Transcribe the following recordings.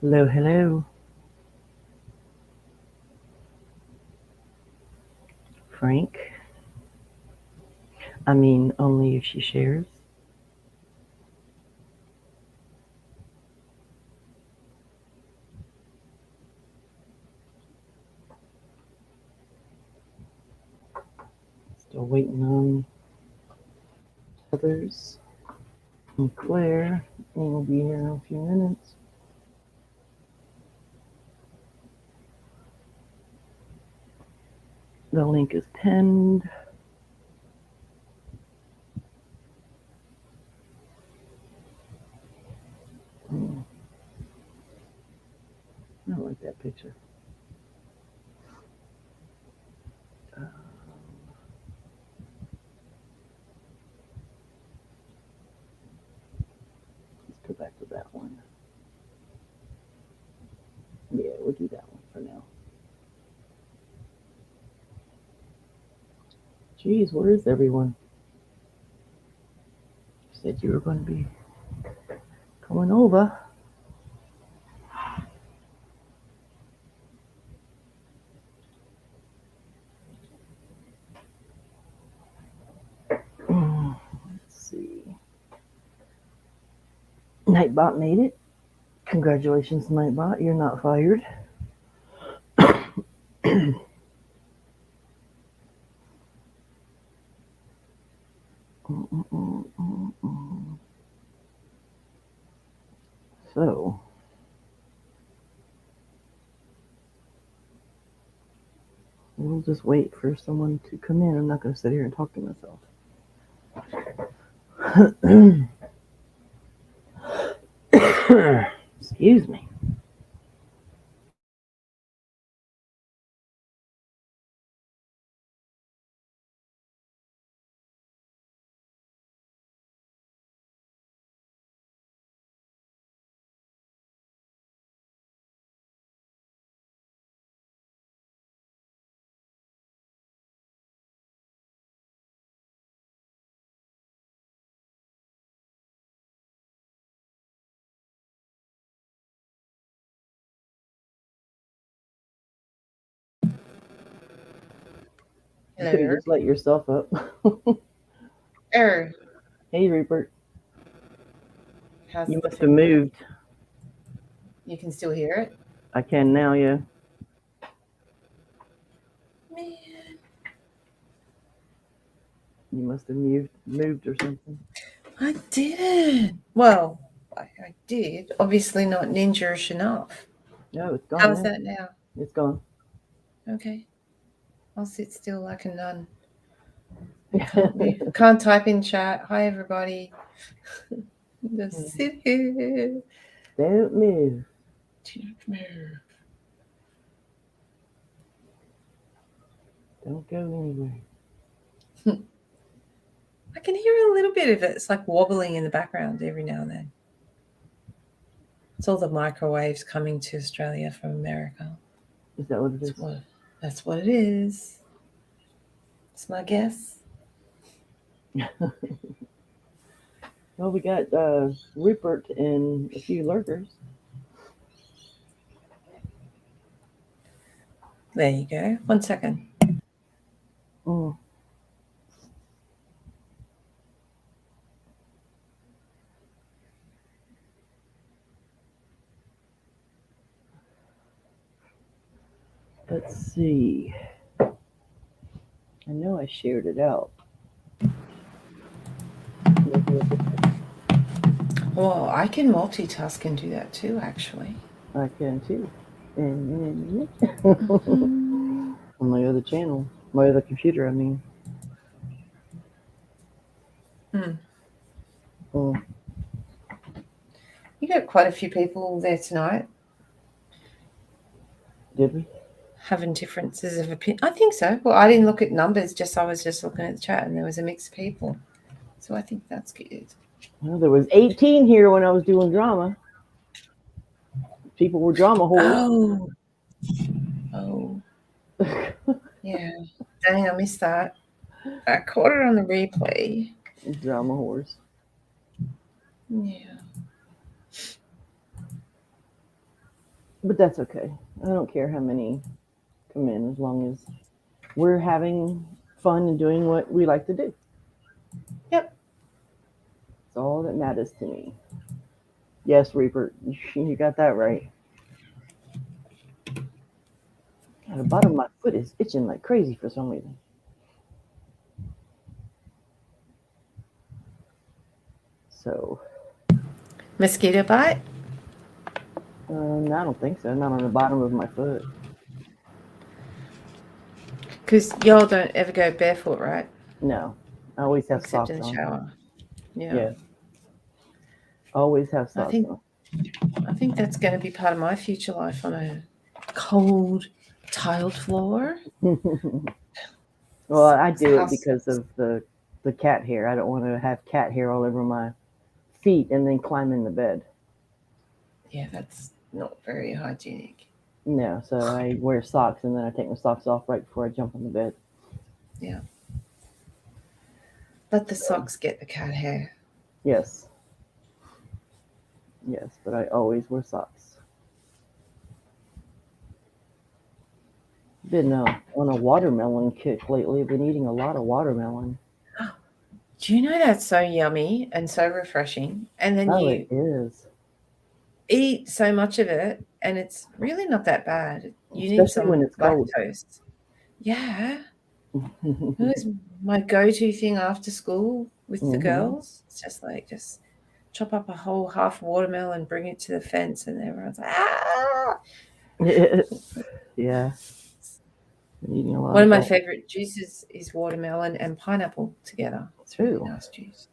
Hello, hello. Frank. I mean, only if she shares. Still waiting on others. And Claire will be here in a few minutes. The link is pinned. I don't like that picture. Let's go back to that one. Yeah, we'll do that one for now. Geez, where is everyone? You said you were going to be coming over. Let's see. Nightbot made it. Congratulations, Nightbot. You're not fired. So, we'll just wait for someone to come in. I'm not going to sit here and talk to myself. Excuse me. You could have Hello. just let yourself up. Er, Hey, Rupert. how's You the must have feedback? moved. You can still hear it? I can now, yeah. Man, You must have moved or something. I didn't. Well, I did. Obviously not ninja-ish enough. No, it's gone How's now. that now? It's gone. Okay. I'll sit still like a nun. Can't move. Can't type in chat. Hi, everybody. Just sit here. Don't move. Don't move. Don't go anywhere. I can hear a little bit of it. It's like wobbling in the background every now and then. It's all the microwaves coming to Australia from America. Is that what it is? That's what it is. It's my guess. Well, we got Rupert and a few lurkers. There you go. 1 second. Mm. Let's see. I know I shared it out. Well, I can multitask and do that too, actually. I can too. And Mhm. on my other channel, my other computer, I mean. Hmm. Mm. You got quite a few people there tonight Did we? having differences of opinion. I think so. Well, I didn't look at numbers, I was just looking at the chat and there was a mix of people. So I think that's good. Well, there was 18 here when I was doing drama. People were drama whores. Oh, oh, yeah. Dang, I missed that. I caught it on the replay. Drama whores. Yeah. But that's okay. I don't care how many come in as long as we're having fun and doing what we like to do. Yep. That's all that matters to me. Yes, Reaper, you got that right. God, the bottom of my foot is itching like crazy for some reason. So, Mosquito bite? I don't think so. Not on the bottom of my foot. Because y'all don't ever go barefoot, right? No, I always have Except socks in the on. shower. Yeah. Yeah, always have I socks think I think that's going to be part of my future life on a cold tiled floor. on. Well, I do it House. because of the cat hair. I don't want to have cat hair all over my feet and then climb in the bed. Yeah, that's not very hygienic. No, so I wear socks and then I take my socks off right before I jump on the bed. Yeah. Let the socks get the cat hair. Yes, yes, but I always wear socks. Been on a watermelon kick lately. I've been eating a lot of watermelon. Do you know that's so yummy and so refreshing? And then Oh, you it is. eat so much of it, and it's really not that bad. You need Especially when some it's cold. lactose. Yeah. It was my go-to thing after school with the Hmm. girls. It's just like, just chop up a whole half watermelon, bring it to the fence, and everyone's like, ah! Yeah, been eating a lot One of of my that favorite juices is watermelon and pineapple together. It's really too. nice juice.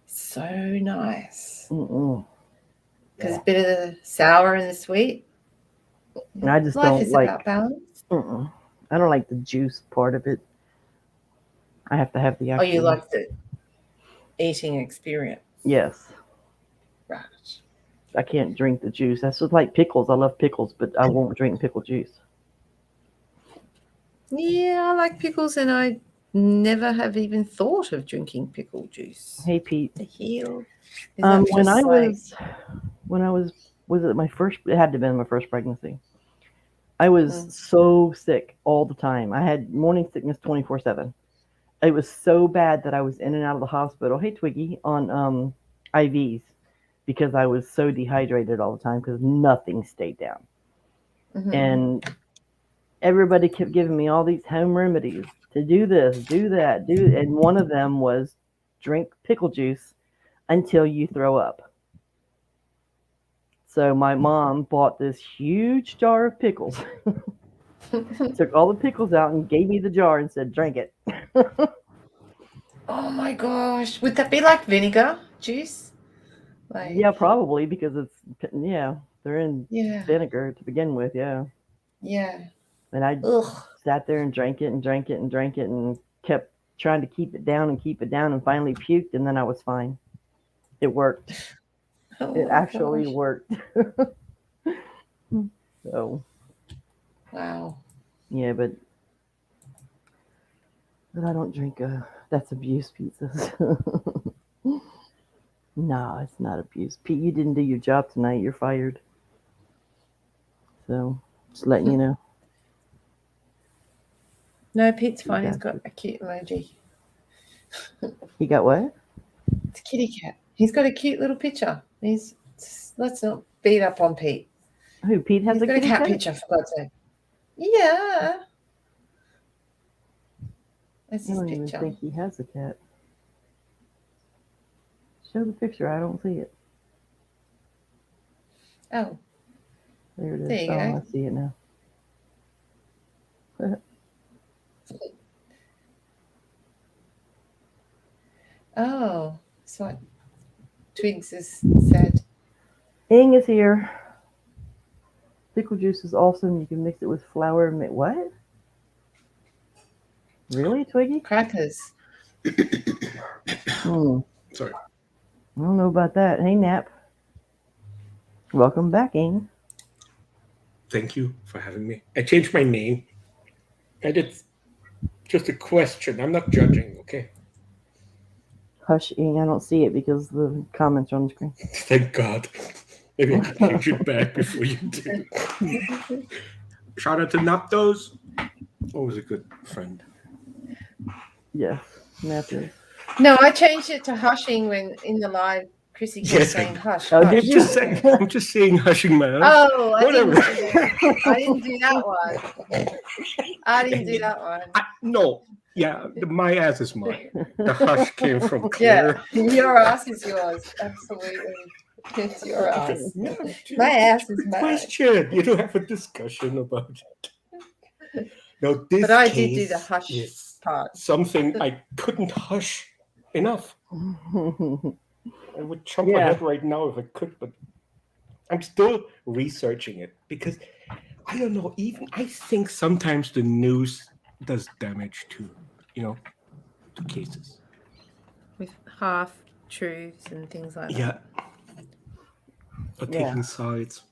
So nice. Mm-mm. Because a bit of the sour and the sweet. I just Life don't is like. about balance. Mm-mm. I don't like the juice part of it. I have to have the Oh, you actual. like the eating experience. Yes, Right. I can't drink the juice. That's just like pickles. I love pickles, but I won't drink pickle juice. Yeah, I like pickles, and I never have even thought of drinking pickle juice. Hey Pete. The heel. Is that When I just like, was it my first? It had to have been my first pregnancy. I was mm, so sick all the time. I had morning sickness 24/7. It was so bad that I was in and out of the hospital. Hey Twiggy, on IVs because I was so dehydrated all the time because nothing stayed down. mhm. And everybody kept giving me all these home remedies to do this, do that, do, and one of them was drink pickle juice until you throw up. So my mom bought this huge jar of pickles, took all the pickles out and gave me the jar and said, "Drink it." Oh my gosh. Would that be like vinegar juice? Like, Yeah, probably because yeah, they're in yeah, vinegar to begin with, yeah. yeah. And I Ugh. sat there and drank it and drank it and drank it and kept trying to keep it down and keep it down and finally puked and then I was fine. It worked. Oh It my actually gosh. worked. So Wow. yeah, but I don't drink that's abuse pizzas. No, it's not abuse. Pete, you didn't do your job tonight. You're fired. So just letting you know. No, Pete's You fine. He's got got it. a cute emoji. He got what? It's a kitty cat. He's got a cute little picture. Let's not beat up on Pete. Who? Pete has He's a got a kitty cat cat? picture, for God's sake. Yeah. That's I his don't even picture. think he has a cat. Show the picture. I don't see it. Oh, There it is. there you Oh, go. I see it now. Oh, so what Twigs has said. Ing is here. Pickle juice is awesome. You can mix it with flour and make what? Really, Twiggy? Crackers. Sorry. I don't know about that. Hey, Nap. Welcome back, Ing. Thank you for having me. I changed my name. I did just a question. I'm not judging, okay? Hush, Ing. I don't see it because the comments are on the screen. Thank God. Maybe I could change it back before you do. Shout out to Naptos. Always a good friend. Yes, matches. No, I changed it to hushing when in the live Chrissy kept Yes, saying hush. Oh, hush. did you? I'm just saying hushing mouth. Oh, I didn't Whatever. do that one. I didn't do that one. No. Yeah, my ass is mine. The hush came from Yeah, Claire. your ass is yours. Absolutely. It's your ass. Yeah, My ass is good mine. question. You don't have a discussion about it. No, this But I case did do the hush is part. something I couldn't hush enough. I would chop my Yeah. head right now if I could, but I'm still researching it because I don't know. Even I think sometimes the news does damage to cases. With half truths and things like that. Yeah. Or taking sides.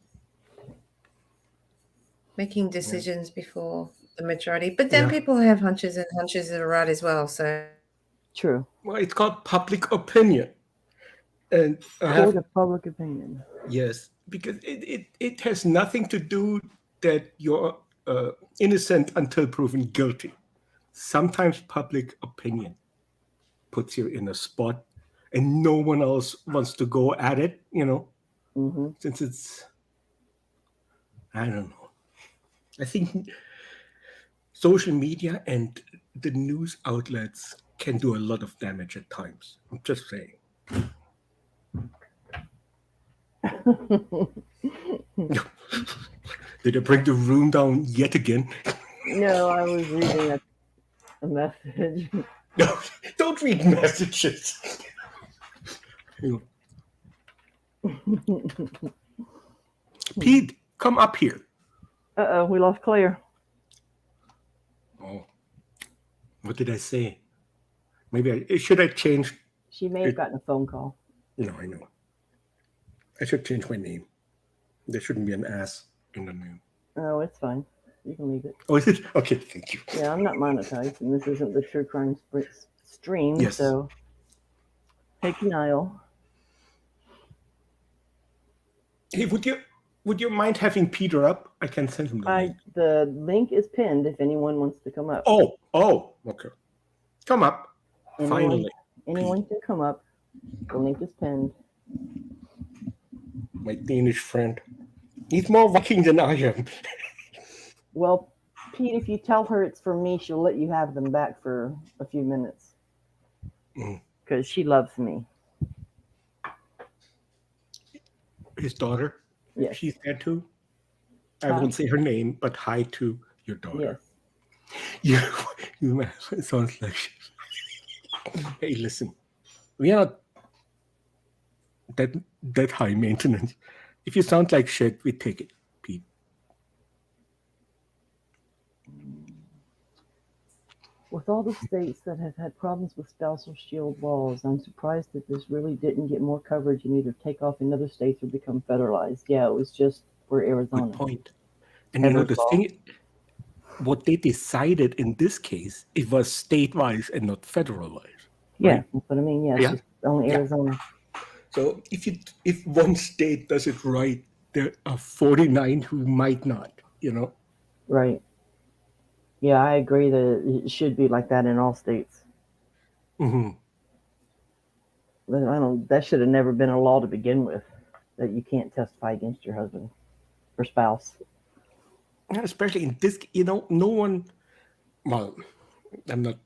Making decisions before the majority. But then people have hunches, and hunches are right as well. So True. Well, it's called public opinion. And Court of public opinion. Yes, because it has nothing to do that you're innocent until proven guilty. Sometimes public opinion puts you in a spot and no one else wants to go at it, Mm-hmm. since it's, I don't know. I think social media and the news outlets can do a lot of damage at times. I'm just saying. Did I bring the room down yet again? No, I was reading a message. No, don't read messages. Pete, come up here. Uh-oh, we lost Claire. Oh, what did I say? Maybe should I change? She may have gotten a phone call. No, I know. I should change my name. There shouldn't be an ass in the name. Oh, it's fine. You can leave it. Oh, is it? Okay, thank you. Yeah, I'm not monetized, and this isn't the true crime stream, Yes. so take denial. Hey, would you mind having Peter up? I can send him the link. The link is pinned if anyone wants to come up. Oh, okay. Come up. Finally. Anyone can come up. The link is pinned. My Danish friend. He's more Viking than I am. Well, Pete, if you tell her it's for me, she'll let you have them back for a few minutes. Because she loves me. His daughter? Yes. She's there too? I won't say her name, but hi to your daughter. Yes. You it sounds like hey, listen. We are not that high maintenance. If you sound like shit, we take it, Pete. With all the states that have had problems with spousal shield laws, I'm surprised that this really didn't get more coverage and either take off in other states or become federalized. Yeah, it was just for Arizona. Good point. And the thing, what they decided in this case, it was statewide and not federalized. Yeah, right? that's what I mean. Yeah, it's just only Arizona. So if one state does it right, there are 49 who might not, Right. Yeah, I agree that it should be like that in all states. Mm-hmm. But that should have never been a law to begin with, that you can't testify against your husband or spouse. Especially in this, no one, well, I'm not,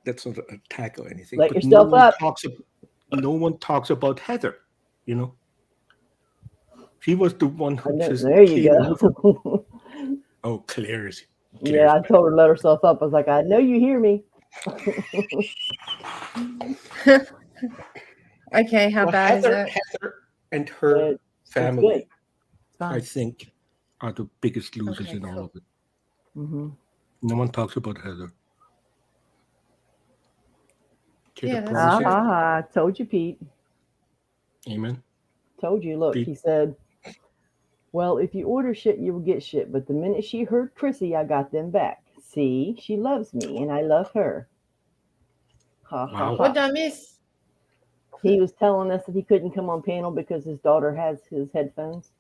that's not an attack or anything. Let but yourself up. No one talks about Heather, She was the one who just there you go. Oh, Claire's. Yeah, I told her to let herself up. I was like, I know you hear me. Okay, how bad is it? Heather and her family, I think, are the biggest losers in all of it. Mm-hmm. No one talks about Heather. I told you, Pete. Amen. Told you. Look, he said, well, if you order shit, you will get shit. But the minute she heard Chrissy, I got them back. See, she loves me and I love her. Ha, Wow. ha, ha. What did I miss? He was telling us that he couldn't come on panel because his daughter has his headphones.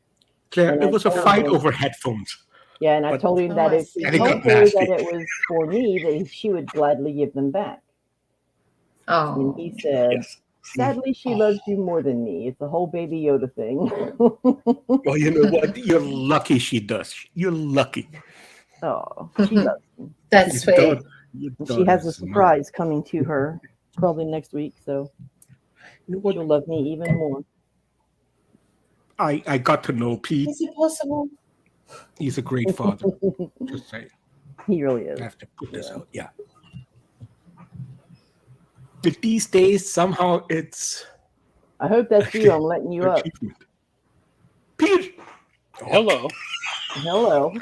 Claire, And it I was a told fight him, over headphones. yeah, and I But- told him Oh, that I if he see. And it told got her nasty. that it was for me, that she would gladly give them back. And Oh, he said, Yes. sadly, she loves you more than me. It's the whole Baby Yoda thing. Well, you know what? You're lucky she does. You're lucky. Oh, she loves him. that's Your sweet. daughter- your She has a daughter's surprise coming to her probably next week, so You know what? she'll love me even more. I got to know Pete. Is it possible? He's a great father. Just saying. He really is. I have to put this Yeah. out. Yeah. But these days, somehow it's I hope that's you. I'm letting you an up. achievement. Pete, Hello. Hello.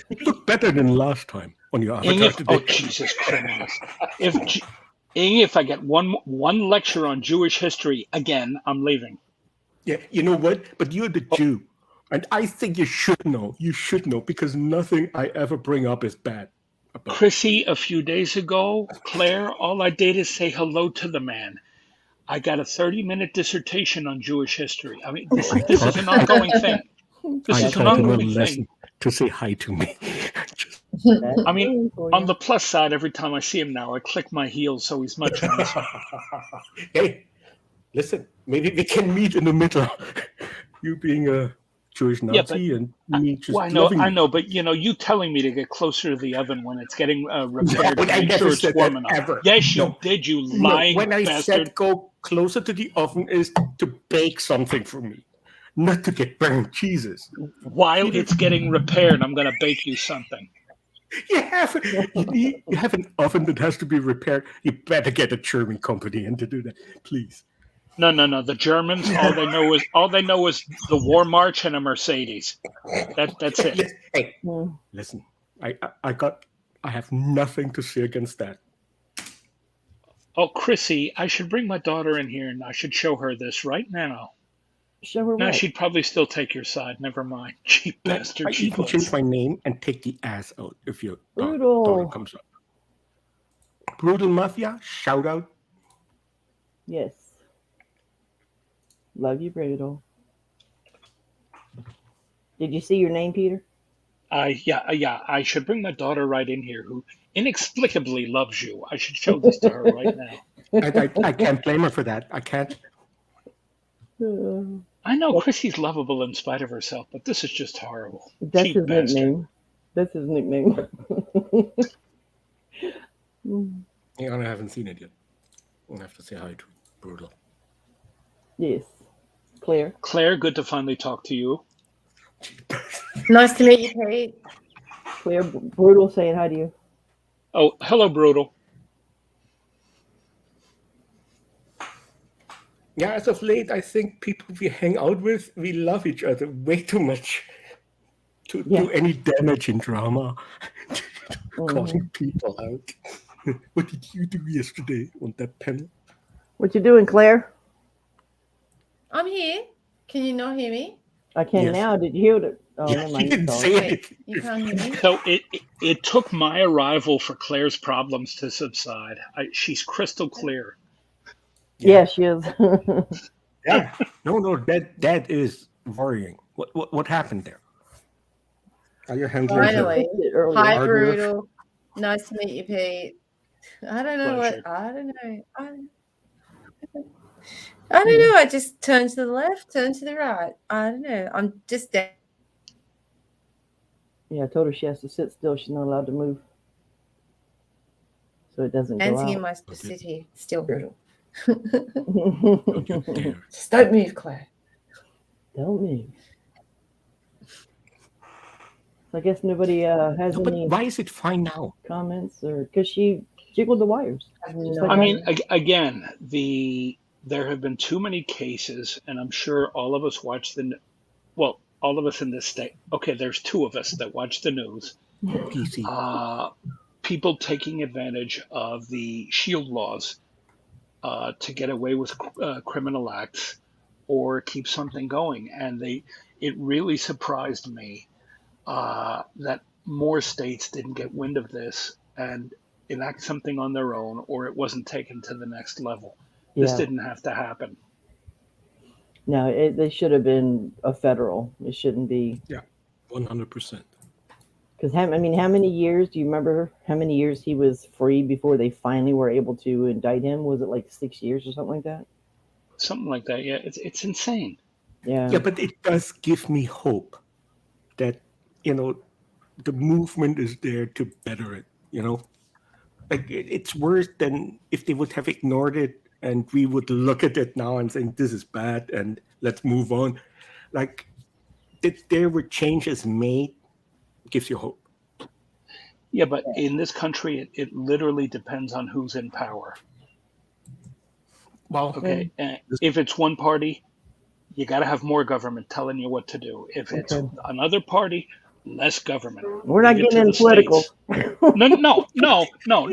you look better than last time on your Ing, avatar if, today. oh, Jesus Christ. If I get one lecture on Jewish history again, I'm leaving. Yeah, you know what? But you're the Jew. And I think you should know. You should know because nothing I ever bring up is bad. About Chrissy, a few days ago, Claire, all I did is say hello to the man. I got a 30-minute dissertation on Jewish history. I mean, this is an ongoing thing. This I is an taught him a ongoing lesson thing. to say hi to me. That's I mean, going for on you. the plus side, every time I see him now, I click my heels so he's much nicer. Hey, listen, maybe we can meet in the middle. You being a Jewish Yeah, Nazi and me just Well, loving I you. know, but you telling me to get closer to the oven when it's getting repaired But to I make never sure it's said warm that enough. ever. Yes, you No. did, you No, lying when I bastard. said go closer to the oven is to bake something for me, not to get burned. Jesus. While Peter- it's getting repaired, I'm going to bake you something. You have an oven that has to be repaired. You better get a German company in to do that, please. No. The Germans, all they know is the War March and a Mercedes. That's it. Hey, Mm. listen. I have nothing to say against that. Oh, Chrissy, I should bring my daughter in here and I should show her this right now. Show her No, what? she'd probably still take your side. Never mind. Cheap I bastard. She even change puts. my name and take the ass out if your Brutal. daughter comes up. Brutal Mafia, shout out. Yes. Love you, Brutal. Did you see your name, Peter? Yeah. I should bring my daughter right in here, who inexplicably loves you. I should show this to her right now. I can't blame her for that. I can't. I know Chrissy's lovable in spite of herself, but this is just horrible. That's Cheap his bastard. nickname. That's his nickname. I haven't seen it yet. I'll have to say hi to Brutal. Yes. Claire. Claire, good to finally talk to you. Nice to meet you, Pete. Claire, Brutal saying hi to you. Oh, hello, Brutal. Yeah, as of late, I think people we hang out with, we love each other way too much to do any damage in drama, calling people out. What did you do yesterday on that panel? What you doing, Claire? I'm here. Can you not hear me? I can Yes. now. Did you hear it? Oh, Yeah, never you mind. didn't Sorry. say Wait, anything. you can't hear me? So it took my arrival for Claire's problems to subside. She's crystal clear. Yeah, she is. Yeah. No, that is worrying. What happened there? Are you handling Finally. Earlier. Hi, hard work? Brutal. Nice to meet you, Pete. I don't know Pleasure. I don't know. I don't know. I just turn to the left, turn to the right. I don't know. I'm just Yeah, I told her she has to sit still. She's not allowed to move. So it doesn't go dancing in out. my city. Still Brutal. Don't you dare. Just don't move, Claire. Don't move. So I guess nobody has No, but any why is it fine now? comments, or because she jiggled the wires. No. I mean, again, there have been too many cases, and I'm sure all of us watch all of us in this state. Okay, there's two of us that watch the news. PC. People taking advantage of the shield laws to get away with criminal acts or keep something going, and it really surprised me that more states didn't get wind of this and enact something on their own, or it wasn't taken to the next level. This Yeah. didn't have to happen. No, they should have been a federal. It shouldn't be 100%. because I mean, how many years do you remember? How many years he was free before they finally were able to indict him? Was it like 6 years or something like that? Something like that. Yeah, it's insane. Yeah. Yeah, but it does give me hope that, the movement is there to better it, Like, it's worse than if they would have ignored it and we would look at it now and saying, this is bad and let's move on. Like, that there were changes made gives you hope. Yeah, but in this country, it literally depends on who's in power. Well, Okay, and if it's one party, you got to have more government telling you what to do. If it's Okay. another party, less government. We're not Leave it getting to into the political. states.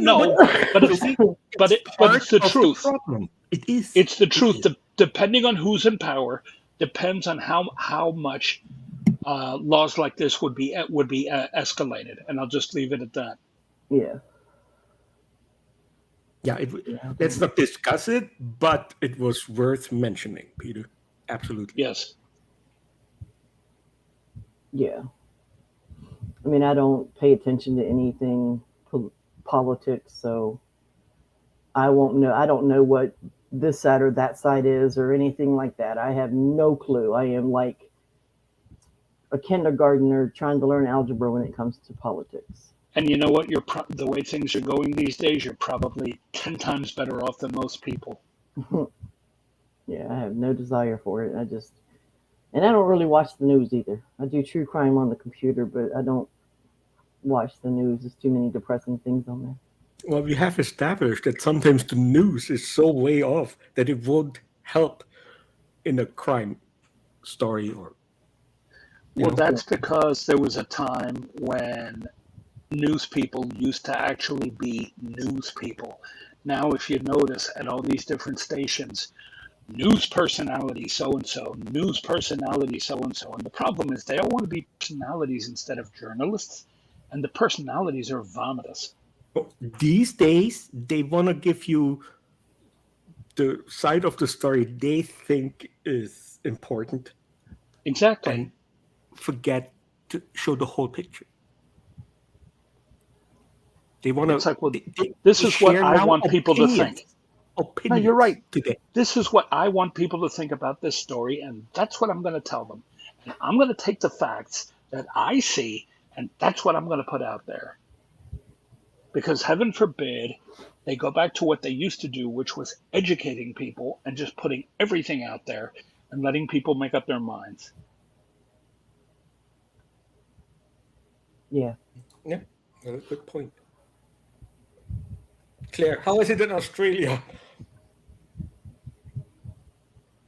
No. But it's the part of truth. problem. It is. It's the It truth. is. Depending on who's in power, depends on how much laws like this would be escalated. And I'll just leave it at that. Yeah. Yeah, let's not discuss it, but it was worth mentioning, Peter. Absolutely. Yes. Yeah. I mean, I don't pay attention to anything politics, so I won't know. I don't know what this side or that side is or anything like that. I have no clue. I am like a kindergartner trying to learn algebra when it comes to politics. And you know what? The way things are going these days, you're probably 10 times better off than most people. Yeah, I have no desire for it. And I don't really watch the news either. I do true crime on the computer, but I don't watch the news. There's too many depressing things on there. Well, we have established that sometimes the news is so way off that it won't help in a crime story or. Well, that's because there was a time when news people used to actually be news people. Now, if you notice at all these different stations, news personality so and so, news personality so and so. And the problem is they all want to be personalities instead of journalists, and the personalities are vomitous. These days, they want to give you the side of the story they think is important. Exactly. And forget to show the whole picture. They want to. It's like, well, this is what I want people to think. No, you're right. Today. This is what I want people to think about this story, and that's what I'm going to tell them. And I'm going to take the facts that I see, and that's what I'm going to put out there. Because heaven forbid they go back to what they used to do, which was educating people and just putting everything out there and letting people make up their minds. Yeah. Yeah, good point. Claire, how is it in Australia?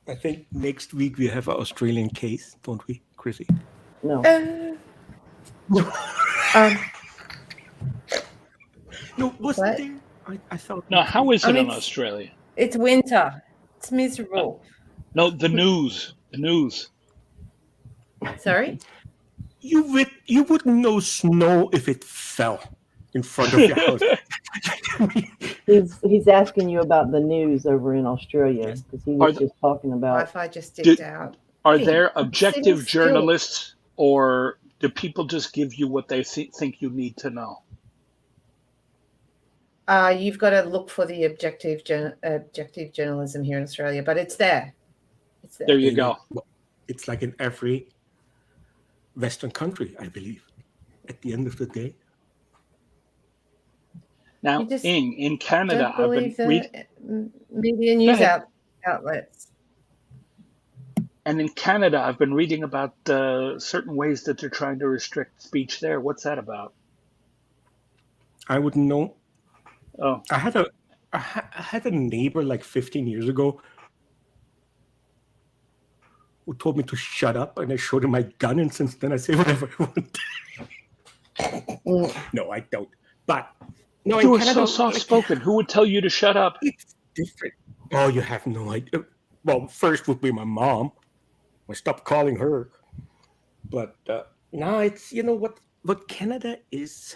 I think next week we have an Australian case, don't we, Chrissy? No. No, wasn't What? there? I thought. Now, how is it I mean, in Australia? It's winter. It's miserable. No, the news. The news. Sorry? You wouldn't know snow if it fell in front of your house. He's asking you about the news over in Australia because he was just talking about. Wi-Fi just dipped out. Are Hey, there I'm objective sitting still. journalists, or do people just give you what they think you need to know? You've got to look for the objective journalism here in Australia, but it's there. It's there. There you go. It's like in every Western country, I believe, at the end of the day. Now, You just in Canada, Don't I've been believe the media news ahead. outlets. And in Canada, I've been reading about certain ways that they're trying to restrict speech there. What's that about? I wouldn't know. Oh, I had a neighbor like 15 years ago who told me to shut up, and I showed him my gun, and since then I say whatever I want. No, I don't. But no, you in were Canada, so soft-spoken. Who would tell you to shut up? it's different. Oh, you have no idea. Well, first would be my mom. I stopped calling her. But now it's, what Canada is.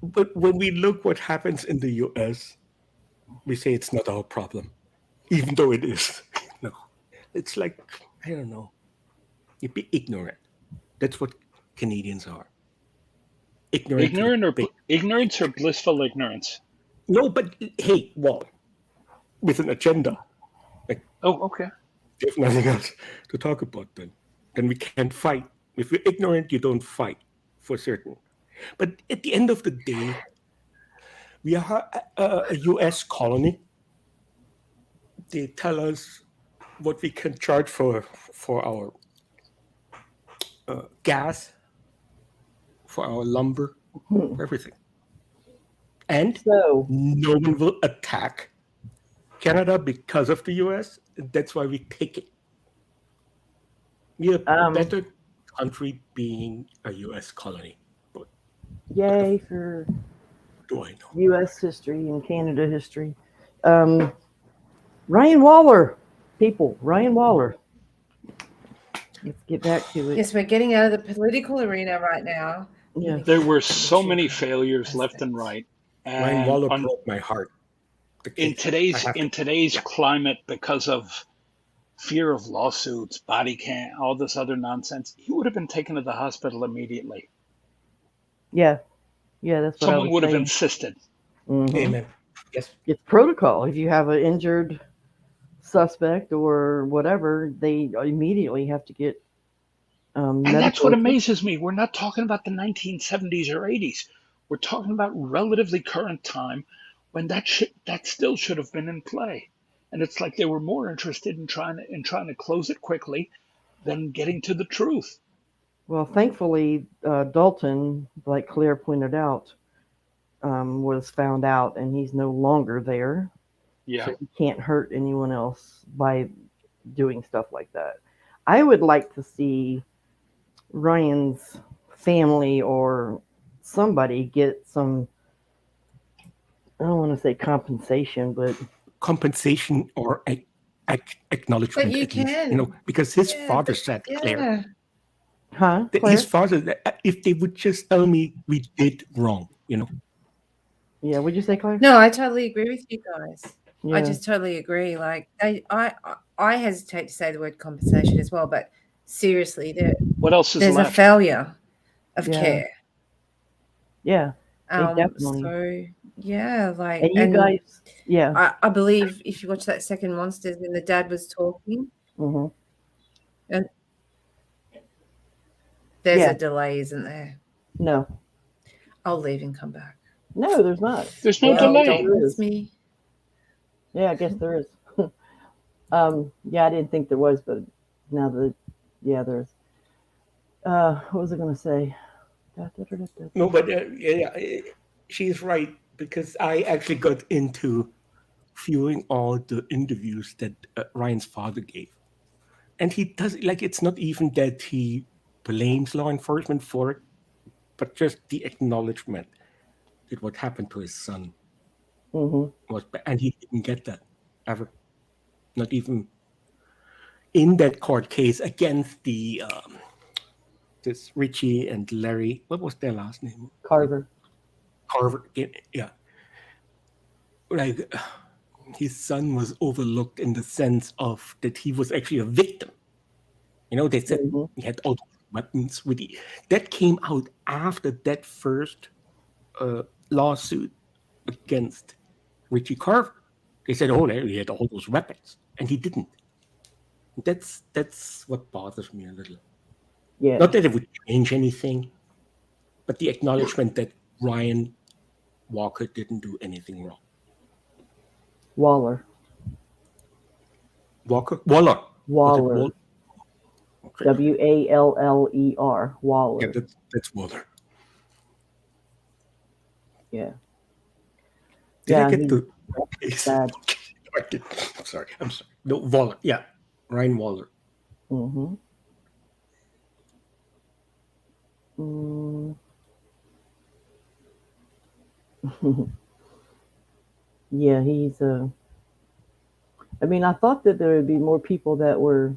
But when we look what happens in the US, we say it's not our problem, even though it is. No, it's like, I don't know. You be ignorant. That's what Canadians are. Ignorant to the Ignorance or blissful ignorance? No, but hey, well, with an agenda. Like, Oh, okay. there's nothing else to talk about then we can't fight. If you're ignorant, you don't fight, for certain. But at the end of the day, we are a US colony. They tell us what we can charge for our gas, for our lumber, for everything. And So, no one will attack Canada because of the US. That's why we take it. We're a better country being a US colony. But yay for do I know? U.S. history and Canada history. Ryan Waller, people, Ryan Waller. Let's get back to it. Yes, we're getting out of the political arena right now. Yeah. There were so many failures left and right. Ryan And Waller broke my heart. in today's climate, because of fear of lawsuits, body cam, all this other nonsense, he would have been taken to the hospital immediately. Yeah, that's what Someone I would was have saying. insisted. Mhm. Amen. Yes. It's protocol. If you have an injured suspect or whatever, they immediately have to get And that's what medical. amazes me. We're not talking about the 1970s or 80s. We're talking about relatively current time when that still should have been in play. And it's like they were more interested in trying to close it quickly than getting to the truth. Well, thankfully, Dalton, like Claire pointed out, was found out, and he's no longer there. Yeah. So he can't hurt anyone else by doing stuff like that. I would like to see Ryan's family or somebody get some, I don't want to say compensation, but compensation or acknowledgement. But you at least, can. because his father said, Claire, huh? that Claire? his father, if they would just tell me we did wrong, Yeah, would you say, Claire? No, I totally agree with you guys. Yeah. I just totally agree. Like I hesitate to say the word compensation as well, but seriously, What else is there's left? a failure of Yeah. care. Yeah, definitely. So yeah, like, And you guys, yeah. I believe if you watch that second Monsters when the dad was talking, Mm-hmm. and there's Yeah. a delay, isn't there? No, I'll leave and come back. no, there's not. There's no Well, delay. Don't miss me. Yeah, I guess there is. Yeah, I didn't think there was, but now that, yeah, there's. What was I going to say? No, but she's right, because I actually got into viewing all the interviews that Ryan's father gave. And he does, like, it's not even that he blames law enforcement for it, but just the acknowledgement that what happened to his son was bad. And he didn't get that ever. Not even in that court case against the this Richie and Larry. What was their last name? Carver. Yeah. Like, his son was overlooked in the sense of that he was actually a victim. They said he had all those weapons with that came out after that first lawsuit against Richie Carver. They said, oh, he had all those weapons, and he didn't. That's what bothers me a little. Yeah. Not that it would change anything, but the acknowledgement that Ryan Walker didn't do anything wrong. Waller. Waller. Okay. Waller. Waller. Yeah, that's Waller. Yeah. Did Yeah, I get the bad. I'm sorry. No, Waller. Yeah, Ryan Waller. Mm-hmm. Yeah, he's I mean, I thought that there would be more people that were.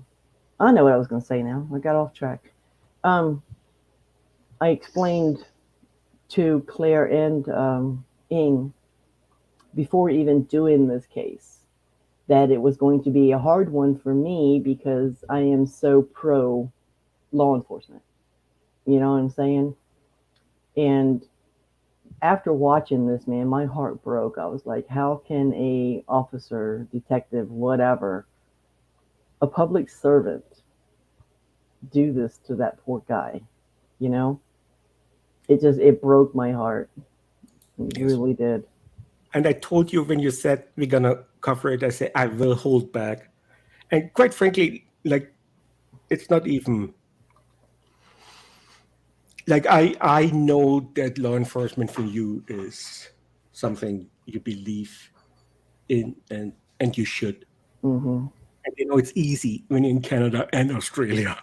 I know what I was going to say now. I got off track. I explained to Claire and Ing before even doing this case that it was going to be a hard one for me because I am so pro law enforcement. You know what I'm saying? And after watching this, man, my heart broke. I was like, how can a officer, detective, whatever, a public servant do this to that poor guy? You know? It broke my heart. It Yes. really did. And I told you when you said we're gonna cover it, I said I will hold back. And quite frankly, like it's not even like I know that law enforcement for you is something you believe in and you should. Hmm. And you know it's easy when in Canada and Australia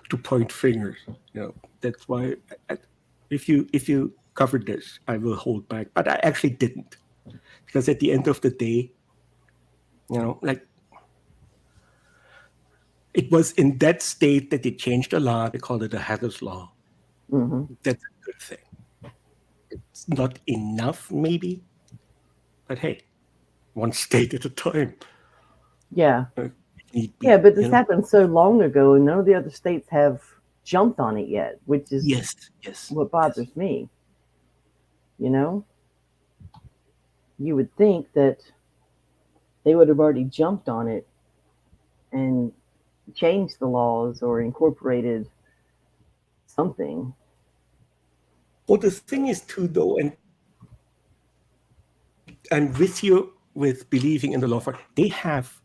to point fingers. You know that's why if you covered this, I will hold back. But I actually didn't because at the end of the day, you know, like it was in that state that they changed the law. They called it a Hatters law. Hmm. That's a good thing. It's not enough, maybe, but hey, one state at a time. Yeah. If need Yeah, be, but you this know. happened so long ago, and none of the other states have jumped on it yet, which is Yes, yes, what yes. bothers me. You know, you would think that they would have already jumped on it and changed the laws or incorporated something. Well, the thing is too, though, and with you with believing in the law firm, they have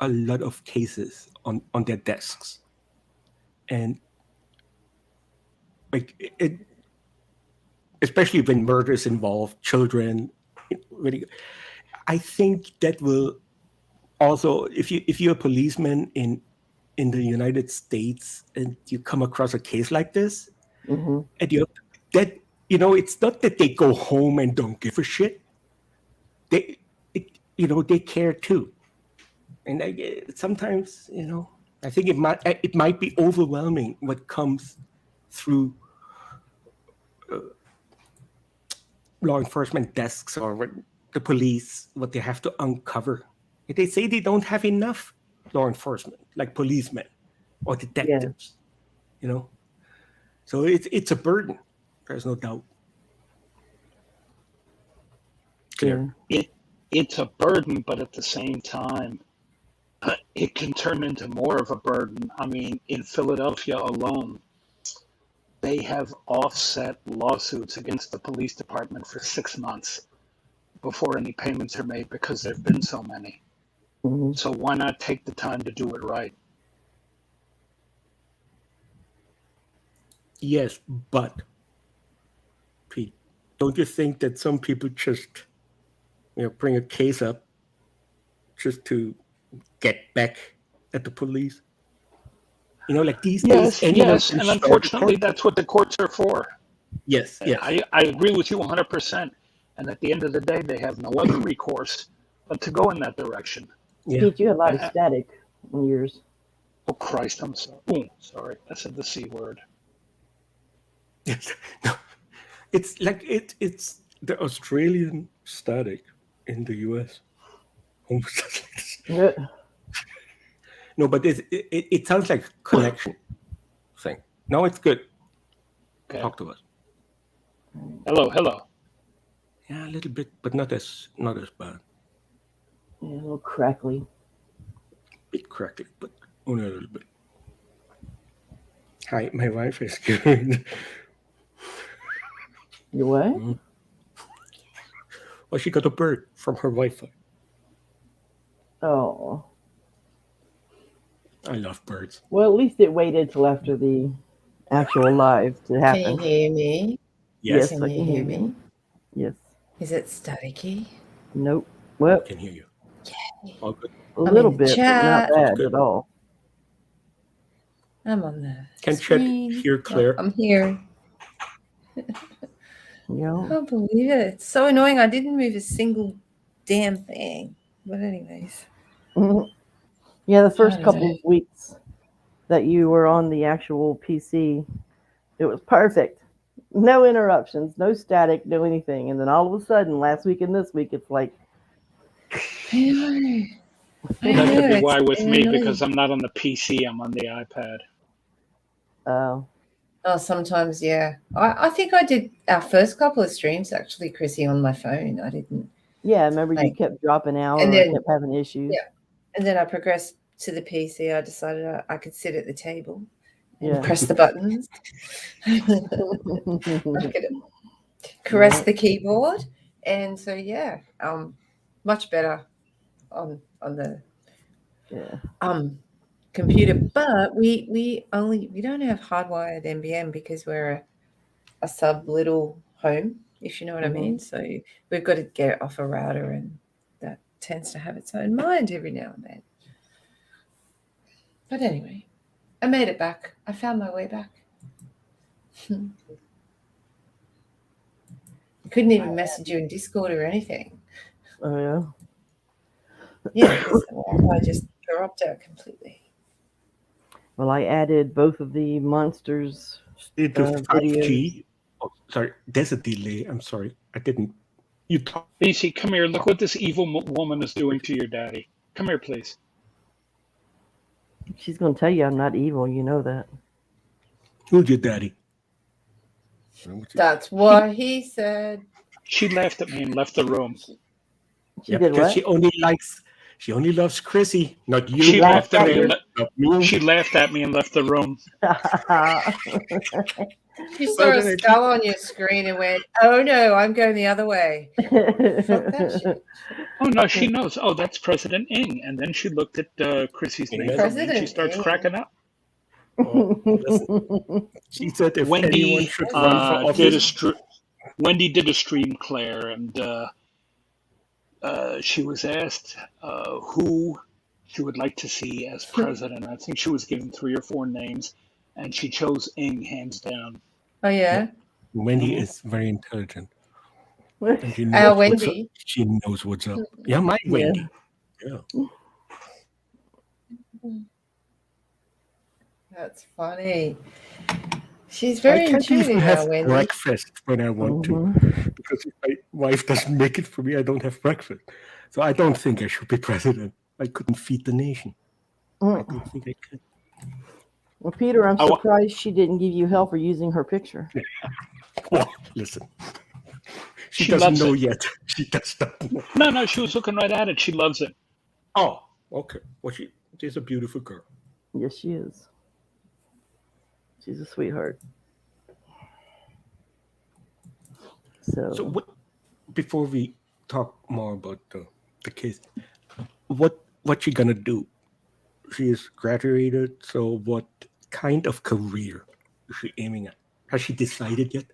a lot of cases on their desks, and like especially when murders involve children. Really, I think that will also if you're a policeman in the United States and you come across a case like this, Hmm. and you that you know it's not that they go home and don't give a shit. They care too, and sometimes I think it might be overwhelming what comes through law enforcement desks or what the police what they have to uncover. They say they don't have enough law enforcement like policemen or Yeah, detectives, you know. So it's a burden. There's no doubt. Clear. yeah, It's a burden, but at the same time, it can turn into more of a burden. I mean, in Philadelphia alone, they have offset lawsuits against the police department for 6 months before any payments are made because there have been so many. hmm, So why not take the time to do it right? Yes, but Pete, don't you think that some people just bring a case up just to get back at the police? Like these days, Yes, anyone yes, can and start a unfortunately, court that's case. what the courts are for. Yes, yes, I agree with you 100%. And at the end of the day, they have no other recourse but to go in that direction. yeah. Pete, you had a lot of Uh, static on yours. oh, Christ, I'm sorry. Ooh, sorry, I said the C word. Yes. No, it's like it's the Australian static in the US. Yeah. No, but it sounds like connection thing. No, it's good. Okay. Talk to us. Hello, hello. Yeah, a little bit, but not as bad. Yeah, a little crackly. Bit crackly, but only a little bit. Hi, my wife is good. You what? Well, she got a bird from her Wi-Fi. Oh. I love birds. Well, at least it waited till after the actual live to Can you happen. hear me? Yes, Yes, Can I you can hear hear you. me? Yes. Is it staticky? Nope. Well, can hear you. All good. a I'm little in the bit, but not chat. Sounds bad good. at all. I'm on the Can Chet screen. hear Oh, Claire? I'm here. You I know? can't believe it. It's so annoying. I didn't move a single damn thing. But anyways, Mhm. Yeah, the I first don't know. couple of weeks that you were on the actual PC, it was perfect. No interruptions, no static, no anything. And then all of a sudden, last week and this week, it's like, I know. I That could know. be It's why with me, annoying. because I'm not on the PC, I'm on the iPad. oh, Oh, sometimes, yeah. I think I did our first couple of streams actually, Chrissy, on my phone. I didn't. yeah. Remember, you Like, kept dropping out and or then kept having issues. yeah, and then I progressed to the PC. I decided I could sit at the table and Yeah. press the buttons. I could caress Yeah. the keyboard, and so yeah, much better on the Yeah. computer. But we don't have hardwired NBN because we're a sub little home, if you know what I mean. So we've got to get it off a router, and that tends to have its own mind every now and then. But anyway, I made it back. I found my way back. I couldn't even message you in Discord or anything. Oh yeah. Yeah, because the Wi-Fi just dropped out completely. Well, I added both of the monsters Into videos. 5G. Oh, sorry, there's a delay. I'm sorry. I didn't. You talk. BC, come here. Look what this evil woman is doing to your daddy. Come here, please. She's gonna tell you I'm not evil. You know that. Who's your daddy? That's what he said. She laughed at me and left the room. She did because what? she only loves Chrissy, not you. She laughed at me. Claire, not me. She laughed at me and left the room. She saw a skull on your screen and went, "Oh no, I'm going the other way." Fuck that shit. Oh no, she knows. Oh, that's President Ng. And then she looked at Chrissy's name and she starts cracking up. Oh, listen. She said if anyone Wendy should run for office, Wendy did a stream, Claire, and she was asked who she would like to see as president. I think she was given 3 or 4 names, and she chose Ng hands down. Oh yeah. Wendy is very intelligent. And she Our knows what's up. Wendy. She knows what's up. Yeah, my Wendy. Yeah. That's funny. She's very I can't even intuitive, have our Wendy. breakfast when I want to, because if my wife doesn't make it for me, I don't have breakfast. So I don't think I should be president. I couldn't feed the nation. I don't think I could. Well, Peter, I'm surprised she didn't give you hell for using her picture. Well, listen. She She doesn't loves know it. yet. She does not know. No, she was looking right at it. She loves it. Oh, okay. Well, she's a beautiful girl. Yes, she is. She's a sweetheart. So what, before we talk more about the case, what she gonna do? She is graduated, so what kind of career is she aiming at? Has she decided yet?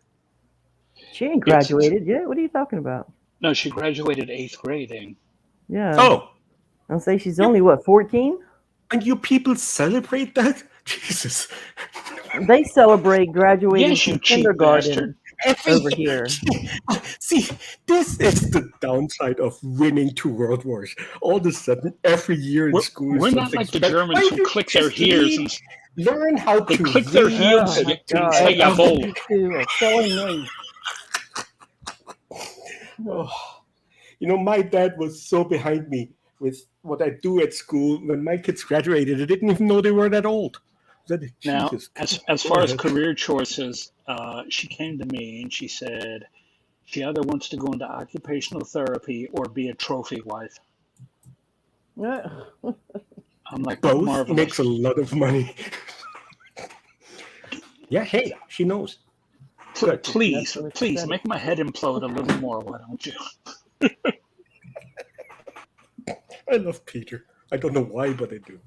she ain't graduated yet. What are you talking about? No, she graduated 8th grading. Yeah. Oh, I'll say she's only what, 14? and you people celebrate that? Jesus. They celebrate graduating Yes, you from cheap kindergarten Every over year. here. See, this is the downside of winning 2 world wars. All of a sudden, every year in school, We're not like the Germans who click their heels and learn how they to click their read. heels Oh my to God. say jawohl. You two are killing me. Oh, my dad was so behind me with what I do at school. When my kids graduated, I didn't even know they were that old. Now, Jesus. as far as career choices, she came to me and she said she either wants to go into occupational therapy or be a trophy wife. I'm like, Both marvelous. makes a lot of money. Yeah, hey, she knows. Good. Please That's what make my head implode a little more, why don't you? I love Peter. I don't know why, but I do.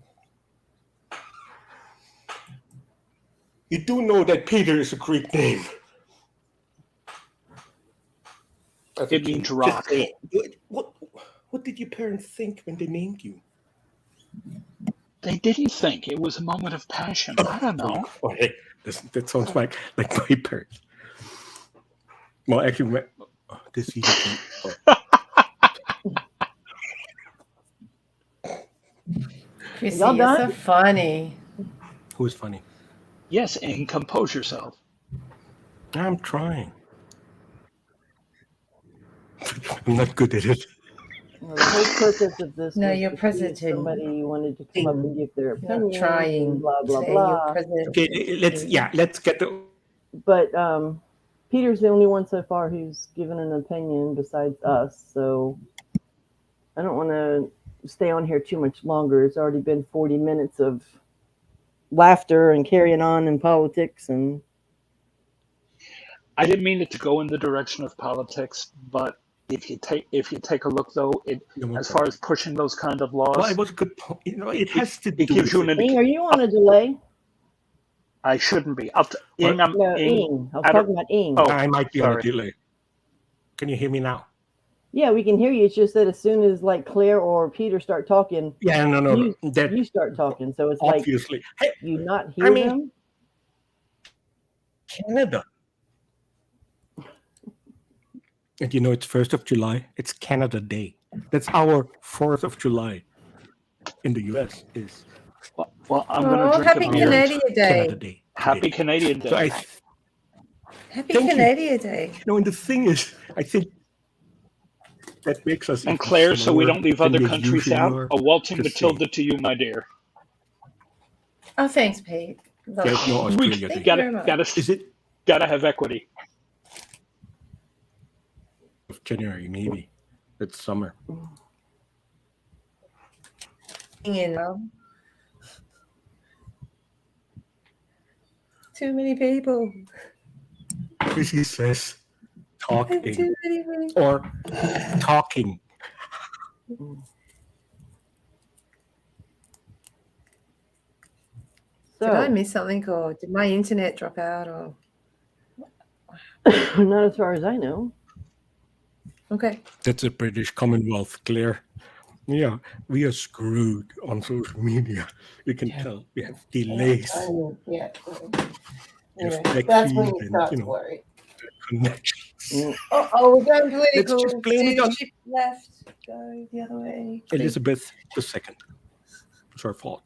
You do know that Peter is a Greek name. It means rock. What did your parents think when they named you? They didn't think. It was a moment of passion. I don't know. Oh, hey, that sounds like my parents. Well, actually, this video. Chrissy, Y'all you're so done? funny. Who's funny? Yes, and compose yourself. I'm trying. I'm not good at it. Well, the whole purpose of this No, was you're to see if present. somebody wanted to come up and give their You're not opinion, trying. blah blah Today you're blah. present. Okay, let's get the. But Peter's the only one so far who's given an opinion besides us, so I don't want to stay on here too much longer. It's already been 40 minutes of laughter and carrying on in politics, and I didn't mean it to go in the direction of politics, but if you take a look though, as far as pushing those kind of laws, Well, it was a good point. It has to do. it gives you an Ing, are you on a delay? I shouldn't be. No, Ing. I was talking about Ing. Oh, I might be on a sorry. delay. Can you hear me now? Yeah, we can hear you. It's just that as soon as like Claire or Peter start talking, Yeah, no. you start talking. So it's obviously. like you not hear them. Canada. And you know, it's 1st of July. It's Canada Day. That's our 4th of July in the U.S. is. Well, I'm going to drink Happy a beer. Canadian Day. Canada Day. Happy Canadian Day. So Happy Thank you. Canadian Day. and the thing is, I think that makes us. And Claire, so we don't leave than other we countries usually out. are. A waltzing to Matilda to you, my dear. Oh, thanks, Pete. Love There's it. no Australia Thank Day. you very much. Is it Gotta have equity. of January? Maybe it's summer. Too many people. Chrissy says talking Too many people. or talking. Did I So miss something, or did my internet drop out? Or not as far as I know. okay. That's a British Commonwealth, Claire. Yeah, we are screwed on social media. You can tell we have delays. Yeah. That's when you start to worry. Connections. Oh, we're going political. Let's just blame it on Shift left. Go the other way. Elizabeth II. It's her fault.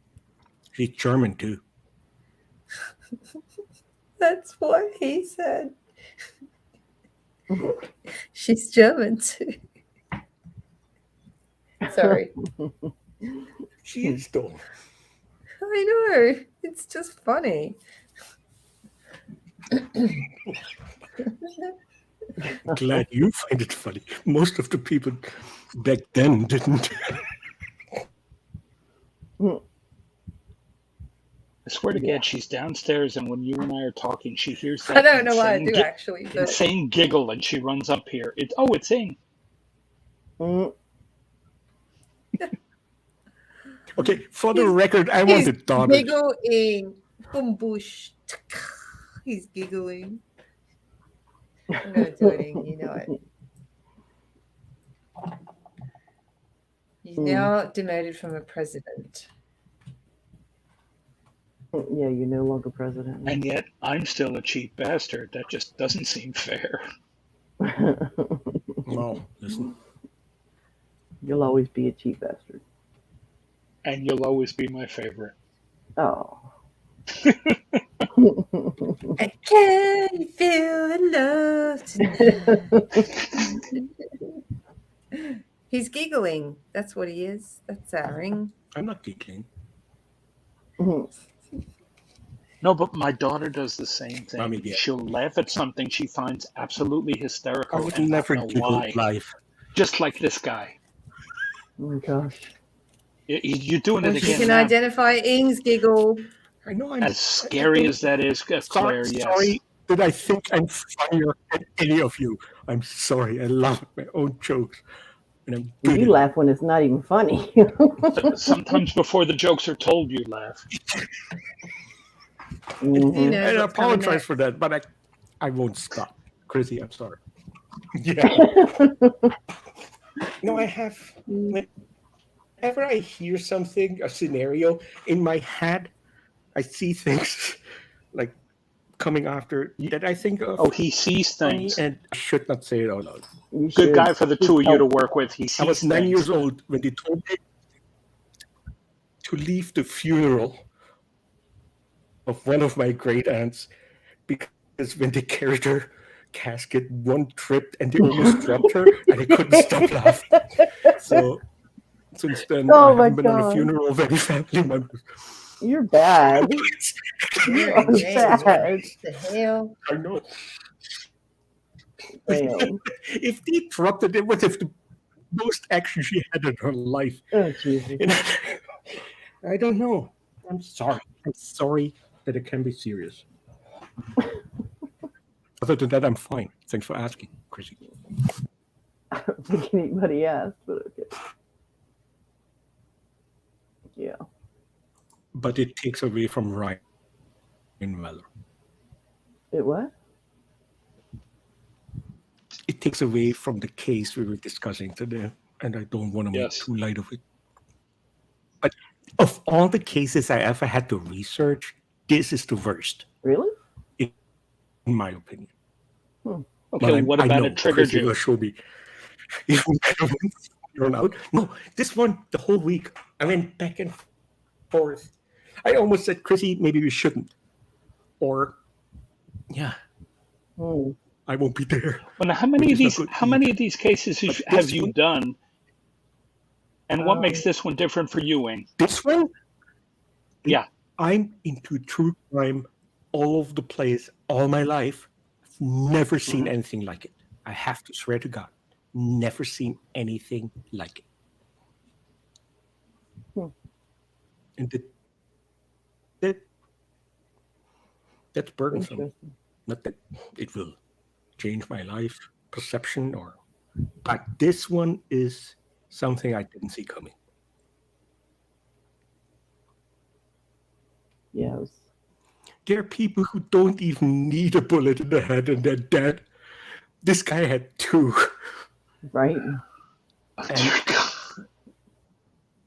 She's German too. That's what he said. She's German too. Sorry. She is though. I know. It's just funny. Glad you find it funny. Most of the people back then didn't. I swear to God, she's downstairs, and when you and I are talking, she hears that. I don't know why I do actually. But... insane giggle, and she runs up here. It's Ing. Okay, for the record, I want to daughter. Giggling. Boom boosh. He's giggling. I'm gonna do it, you know it. He's now demoted from a president. Yeah, you're no longer president. And yet, I'm still a cheap bastard. That just doesn't seem fair. Well, listen. You'll always be a cheap bastard. And you'll always be my favorite. Oh. I can feel the love tonight. He's giggling. That's what he is. That's our Ing. I'm not giggling. No, but my daughter does the same thing. Mommy, yeah. She'll laugh at something she finds absolutely hysterical. I would and never not know giggle why. live. Just like this guy. Oh my gosh. You're doing it You again can now. identify Ing's giggle. I know I'm As scary as that is, Claire, yes. Sorry that I think I'm funnier than any of you. I'm sorry. I laugh at my own jokes. And I'm good You at laugh when it's not even funny. Sometimes before the jokes are told, you laugh. He knows it. I what's coming apologize next. for that, but I won't stop. Chrissy, I'm sorry. Yeah. No, I have. Whenever I hear something, a scenario in my head, I see things like coming after that I think of. Oh, he sees things. And I should not say it out loud. You Good should. guy for the two of you to work with. He sees I was 9 things. years old when they told me to leave the funeral of one of my great aunts because is when they carried her casket, one tripped and they almost dropped her, and I couldn't stop laughing. So since then, Oh I my haven't been on a God. funeral of any family members. You're bad. You You're are insane. bad. What the hell? I know. Damn. If they dropped it, it was the most action she had in her life. Oh, Jesus. And I don't know. I'm sorry. I'm sorry that it can be serious. Other than that, I'm fine. Thanks for asking, Chrissy. I don't think anybody asked, but okay. Yeah. But it takes away from Ryan Weller. It what? It takes away from the case we were discussing today, and I don't want to make Yes. too light of it. But of all the cases I ever had to research, this is the worst, Really? in my opinion. Okay, what about know it triggered Chrissy you? will show me even better ones thrown out. No, this one, the whole week, I went back and forth. I almost said, Chrissy, maybe we shouldn't. Or, yeah, Hmm. I won't be there. Well, now, how many Which of is not these? good How many either. of these cases But have this you one- done? And what makes this one different for you, Wayne? This one? Yeah. I'm into true crime all over the place all my life. I've never seen anything like it. I have to swear to God. Never seen anything like it. And that's burdensome. Interesting. Not that it will change my life perception, but this one is something I didn't see coming. Yeah. It was, There are people who don't even need a bullet in the head and they're dead. This guy had two. right?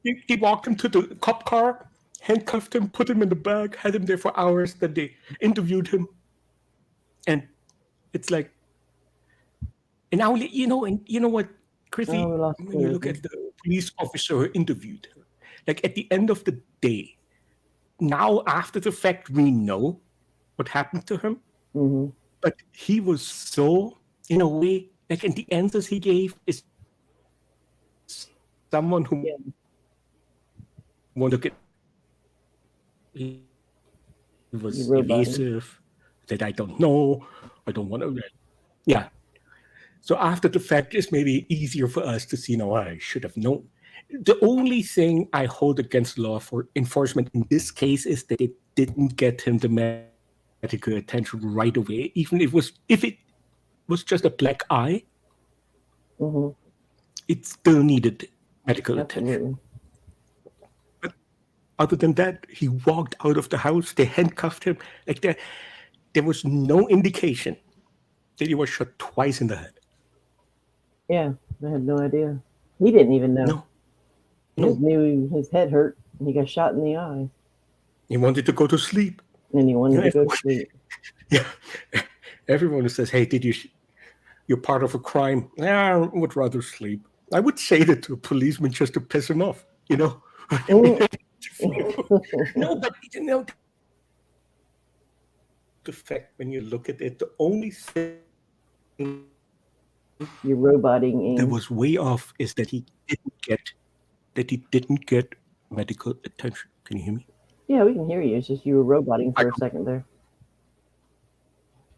He walked him to the cop car, handcuffed him, put him in the bag, had him there for hours. Then they interviewed him, and it's like, and now you know what, Chrissy, Oh, we lost when you look Chrissy. at the police officer who interviewed her, like at the end of the day, now after the fact, we know what happened to him, Hmm. but he was so, in a way, like, and the answers he gave is someone who Yeah. wanted to get. He was You roboted. evasive, that I don't know, I don't want to. Yeah. So after the fact, it's maybe easier for us to see, no, I should have known. The only thing I hold against law for enforcement in this case is that it didn't get him the medical attention right away. Even if it was just a black eye, Hmm. it still needed medical attention. Absolutely. But other than that, he walked out of the house. They handcuffed him. Like there was no indication that he was shot twice in the head. Yeah. I had no idea. He didn't even know. No. He just knew his head hurt and he got shot in the eye. He wanted to go to sleep. And he wanted to go to sleep. Yeah. Everyone who says, hey, you're part of a crime. I would rather sleep. I would say that to a policeman just to piss him off, you know? No, but the fact when you look at it, the only thing You're roboting that in. was way off is that he didn't get medical attention. Can you hear me? Yeah, we can hear you. It's just you were roboting for a second there.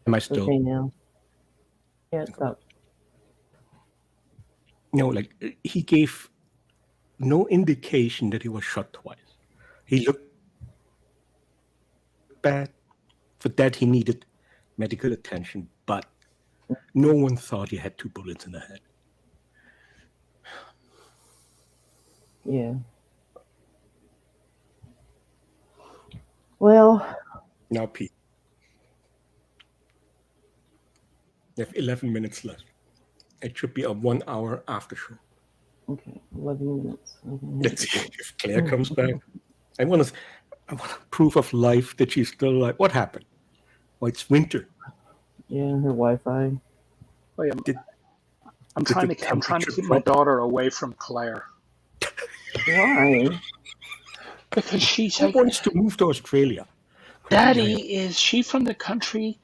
Am I still? Okay, now. Yeah, it stopped. No, like he gave no indication that he was shot twice. He looked bad. For that, he needed medical attention, but no one thought he had 2 bullets in the head. Yeah. Well, Now, Pete, you have 11 minutes left. It should be a 1 hour after show. okay, 11 minutes. Let's see if Claire comes back. I want proof of life that she's still alive. What happened? Oh, it's winter. Yeah, her Wi-Fi. Oh, yeah. Did I'm the trying to temperature keep my drop? daughter away from Claire Why? because she's Who like, wants to move to Australia? Daddy, is she from the country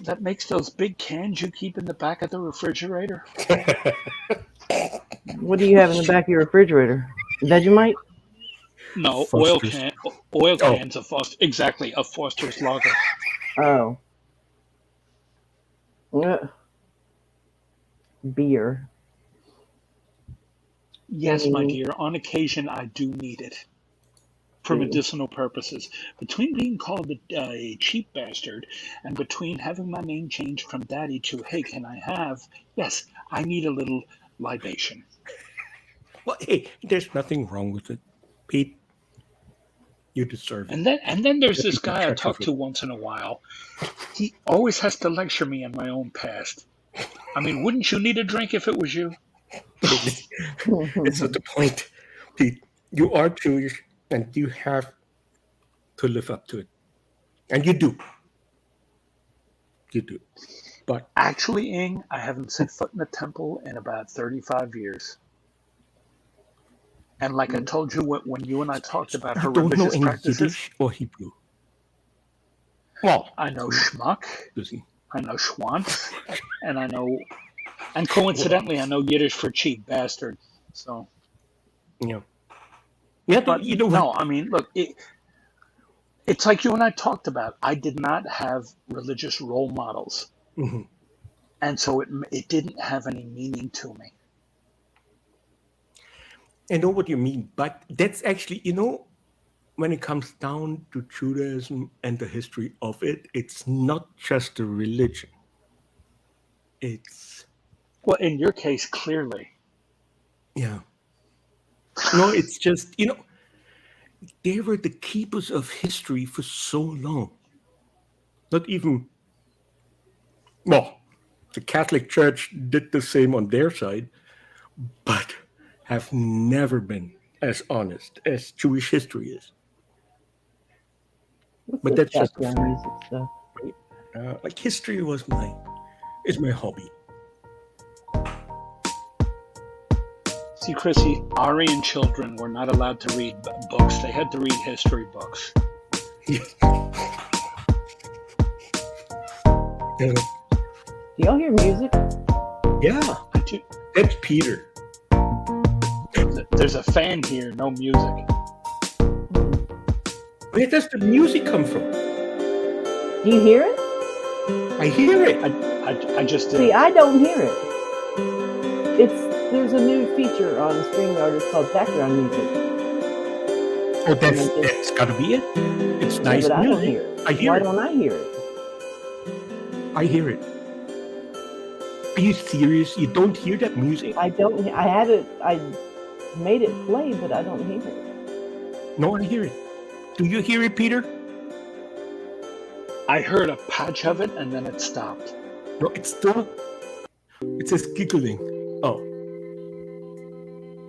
That makes those big cans you keep in the back of the refrigerator. What do you have in the back of your refrigerator? Vegemite? No, Foster's. oil Oh, cans of Foster's Lager. Oh. Beer. Yes, my Mm, dear. On occasion, I do need it for do you? medicinal purposes. Between being called a cheap bastard and between having my name changed from Daddy to Hey, can I have? Yes, I need a little libation. well, hey, there's nothing wrong with it, Pete. You deserve it. And then there's Just this keep a guy I track of talk to once in a while. He always has to lecture me on my own past. I mean, wouldn't you need a drink if it was you? it. It's not the point, Pete. You are Jewish, and you have to live up to it, and you do. You do. But Actually, Ing, I haven't set foot in a temple in about 35 years. And like I told you when you and I talked about you her don't know religious any practices, Yiddish or Hebrew. Well, I know schmuck, Susie. I know schwanz, and and Well, coincidentally, I know Yiddish for cheap bastard. So, yeah. Yeah, but but you know what? no, I mean, look, it's like you and I talked about. I did not have religious role models, Mhm. and so it didn't have any meaning to me. I know what you mean, but that's actually, when it comes down to Judaism and the history of it, it's not just a religion. It's, Well, in your case, clearly, yeah. No, it's just, they were the keepers of history for so long. Not even, well, the Catholic Church did the same on their side, but have never been as honest as Jewish history is. What's But this that's just a background fact, music stuff? right? Like history is my hobby. see, Chrissy, Aryan children were not allowed to read books. They had to read history books. Yeah, Do y'all hear music? yeah, I do, that's Peter. there's a fan here, no music. Where does the music come from? Do you hear it? I hear it. I just See, did. I don't hear it. There's a new feature on StreamYard. It's called background music. Oh, And I just that's gotta be it. It's yeah, nice but I don't music. hear it. I hear Why it. don't I hear it? I hear it. Are you serious? You don't hear that music? I don't. I had it. I made it play, but I don't hear it. No, I hear it. Do you hear it, Peter? I heard a patch of it and then it stopped. No, it's still. It says giggling. Oh,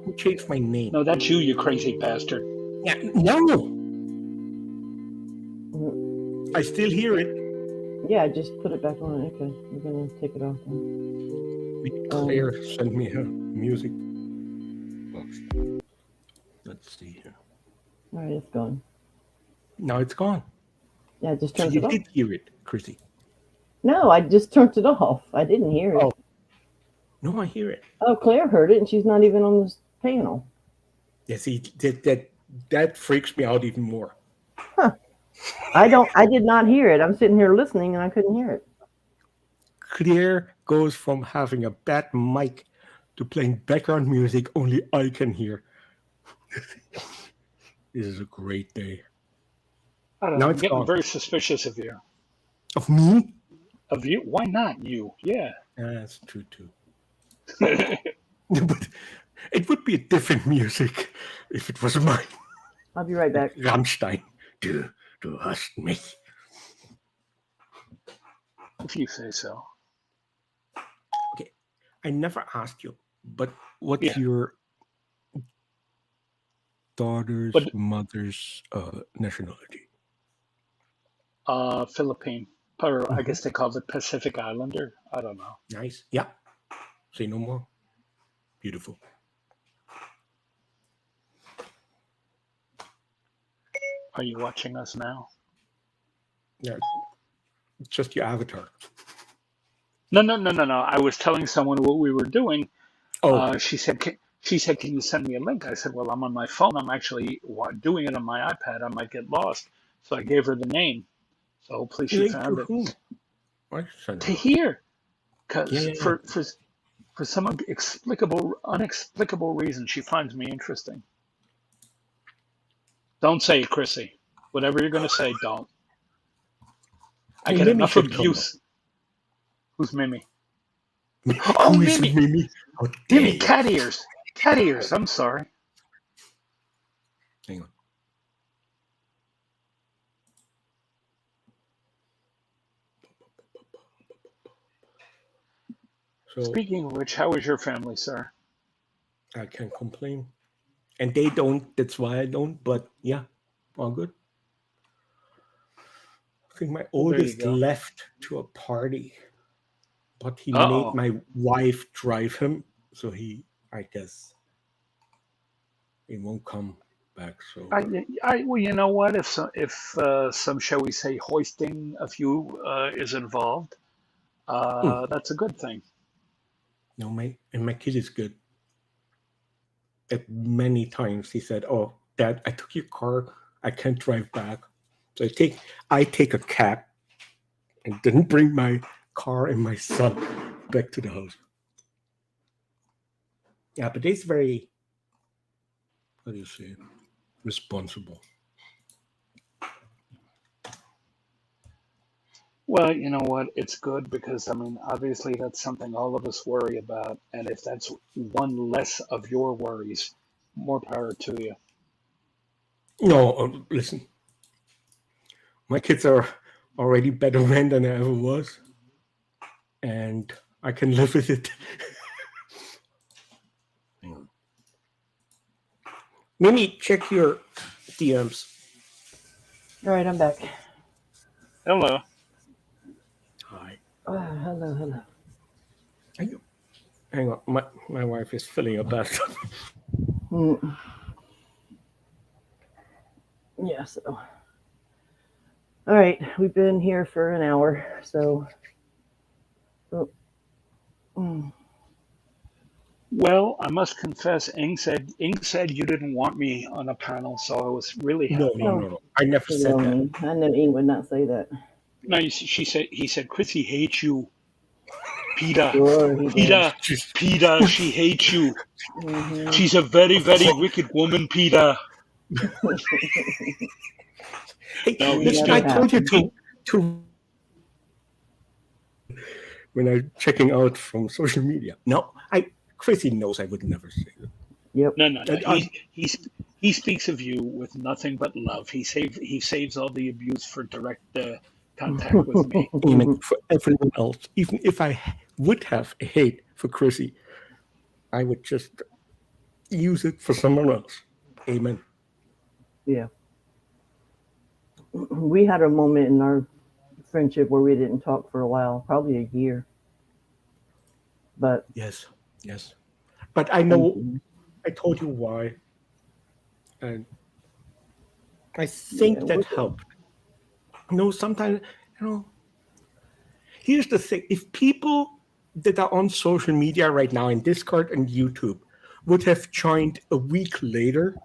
who changed my name? No, that's you, you crazy bastard. Yeah, no. Mhm. I still hear it. Yeah, I just put it back on. Okay, we're gonna take it off. Then. Claire sent me her music box. Let's see here. All right, it's gone. Now it's gone. Yeah, I just So turned you it off. did hear it, Chrissy. No, I just turned it off. I didn't hear it. Oh. No, I hear it. Oh, Claire heard it, and she's not even on this panel. Yeah, see, that freaks me out even more. Huh. I did not hear it. I'm sitting here listening, and I couldn't hear it. Claire goes from having a bad mic to playing background music only I can hear. This is a great day. I don't Now know. I'm it's getting gone. very suspicious of you. Of me? Of you? Why not you? Yeah. That's true too. But it would be a different music if it was mine. I'll be right back. Rammstein. Du hast mich. If you say so. Okay, I never asked you, but what's Yeah. your daughter's But- mother's nationality? Philippine. Or I guess they call it Pacific Islander. I don't know. Nice. Yeah. Say no more. Beautiful. Are you watching us now? Yeah. just your avatar. No. I was telling someone what we were doing. Oh, She said, can you send me a link? I said, well, I'm on my phone. I'm actually doing it on my iPad. I might get lost. So I gave her the name. So hopefully she link to found it. whom? I send To it. here, Yeah, because yeah, yeah. for some unexplicable reason, she finds me interesting. Don't say it, Chrissy. Whatever you're going to say, don't. I Hey, get Mimi enough should come up. abuse. Who's Mimi? Oh, Oh, Who is Mimi. Mimi? How dare Mimi, you? cat ears. Cat ears. I'm sorry. Hang on. So Speaking of which, how is your family, sir? I can't complain. And they don't, that's why I don't, but yeah, all good. I think my Well, there you oldest go. left to a party, but he Uh-oh. made my wife drive him, so I guess, he won't come back. So Well, you know what? If some, shall we say, hoisting of you is involved, that's a good thing. no, my kid is good. At many times he said, "Oh, Dad, I took your car. I can't drive back, so I take a cab, and didn't bring my car and my son back to the house." Yeah, but he's very, how do you say, responsible. Well, you know what? It's good because, I mean, obviously that's something all of us worry about. And if that's one less of your worries, more power to you. No, listen, my kids are already better men than I ever was, and I can live with it. Hang on. Mimi, check your DMs. All right, I'm back. Hello. Hi. Hello. Hang on, my wife is filling a bathtub. Mm. Yeah, so. All right, we've been here for an hour, so. Well, I must confess, Ing said you didn't want me on a panel, so I was really happy. No. I never said that. I know Ing would not say that. No, he said, Chrissy hates you. Peter, Sure, he did. Peter, she hates you. Mhm. She's a very, very wicked woman, Peter. Hey, No, listen, I told you to when I'm checking out from social media. No, Chrissy knows I would never say that. Yep. No. He speaks of you with nothing but love. He saves all the abuse for direct contact with me. Amen for everyone else. Even if I would have a hate for Chrissy, I would just use it for someone else. Amen. Yeah. We had a moment in our friendship where we didn't talk for a while, probably a year. But yes. But I know I told you why, and I think that helped. No, sometimes, here's the thing. If people that are on social media right now in Discord and YouTube would have joined a week later,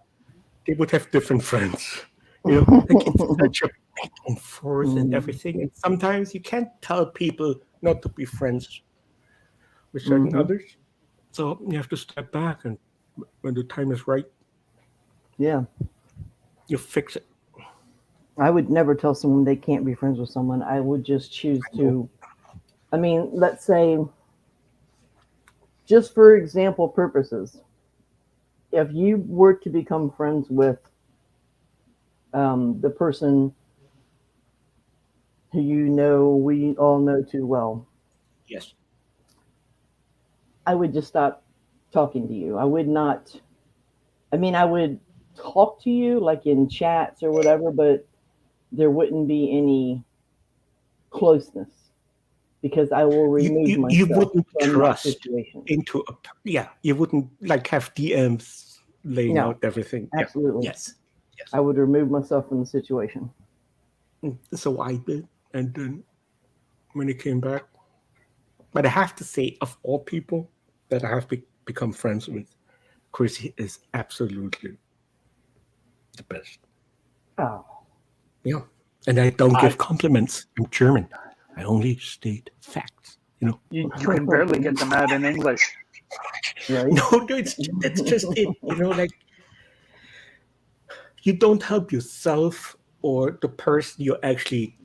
they would have different friends. Like it's such a back and forth and everything. And sometimes you can't tell people not to be friends with certain others. So you have to step back, and when the time is right, you fix it. I would never tell someone they can't be friends with someone. I would just choose to. I mean, let's say, just for example purposes, if you were to become friends with the person who we all know too well, yes, I would just stop talking to you. I would not. I mean, I would talk to you like in chats or whatever, but there wouldn't be any closeness because I will remove myself you wouldn't from trust that situation. You wouldn't like have DMs laying out everything. Absolutely. Yes. I would remove myself from the situation. So I did, and then when he came back. But I have to say, of all people that I have become friends with, Chrissy is absolutely the best. Oh, Yeah. And I don't give compliments. I'm German. I only state facts. You can barely get them out in English. right? No, it's just it. Like you don't help yourself or the person you actually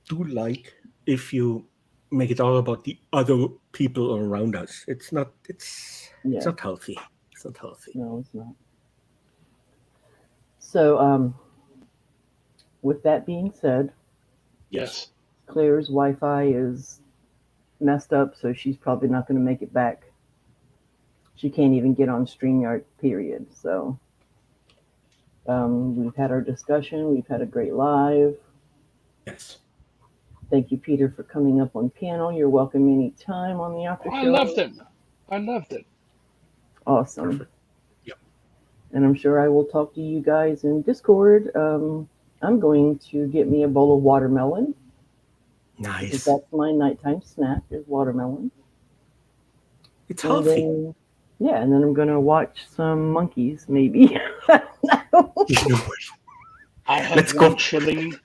do like if you make it all about the other people around us. It's not. It's not healthy. It's not healthy. No, it's not. So, with that being said, Yes. Claire's Wi-Fi is messed up, so she's probably not going to make it back. She can't even get on StreamYard, period. So, we've had our discussion. We've had a great live. Yes. Thank you, Peter, for coming up on panel. You're welcome anytime on the after show. I loved it. Awesome. Perfect. Yep. And I'm sure I will talk to you guys in Discord. I'm going to get me a bowl of watermelon. Nice. That's my nighttime snack is watermelon. It's healthy. And then I'm going to watch some monkeys, maybe. I have Let's one go. chilling.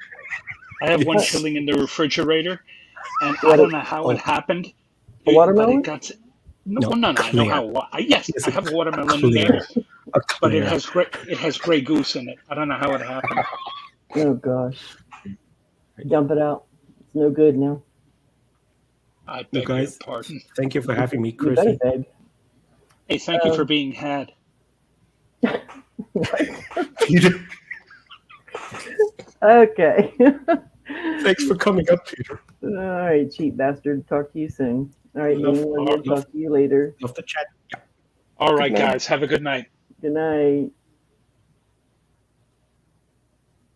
I have one chilling in the refrigerator, and I What don't know how it happened. A watermelon? But it got no. I know Claire. how. Yes, It's I have a watermelon in there, A but it Claire. has Grey Goose in it. I don't know how it happened. Oh, gosh. Dump it out. It's no good now. I You beg your guys, pardon. thank you for having me, You better Chrissy. beg. Hey, thank you for being had. Peter, Okay. thanks for coming up, Peter. All right, cheap bastard. Talk to you soon. All right, Love- Amy, love- talk to you later. Love the chat. Yeah. All right, Good night. guys. Have a good night. Good night.